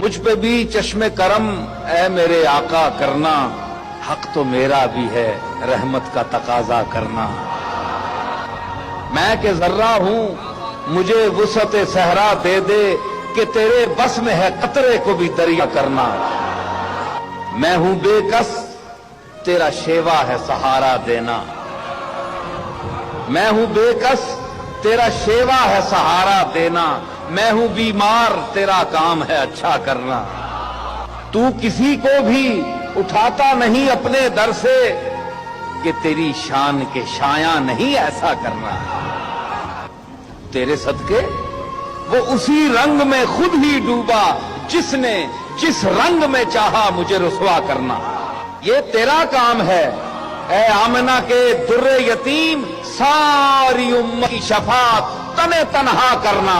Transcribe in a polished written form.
مجھ پہ بھی چشم کرم اے میرے آقا کرنا، حق تو میرا بھی ہے رحمت کا تقاضا کرنا۔ میں کہ ذرہ ہوں مجھے وسعت صحرا دے دے، کہ تیرے بس میں ہے قطرے کو بھی دریا کرنا۔ میں ہوں بے کس تیرا شیوا ہے سہارا دینا، میں ہوں بے کس تیرا شیوا ہے سہارا دینا، میں ہوں بیمار تیرا کام ہے اچھا کرنا۔ تو کسی کو بھی اٹھاتا نہیں اپنے در سے، کہ تیری شان کے شایاں نہیں ایسا کرنا۔ تیرے صدقے وہ اسی رنگ میں خود ہی ڈوبا، جس نے جس رنگ میں چاہا مجھے رسوا کرنا۔ یہ تیرا کام ہے اے آمنہ کے در یتیم، ساری امت کی شفاعت تنہا کرنا۔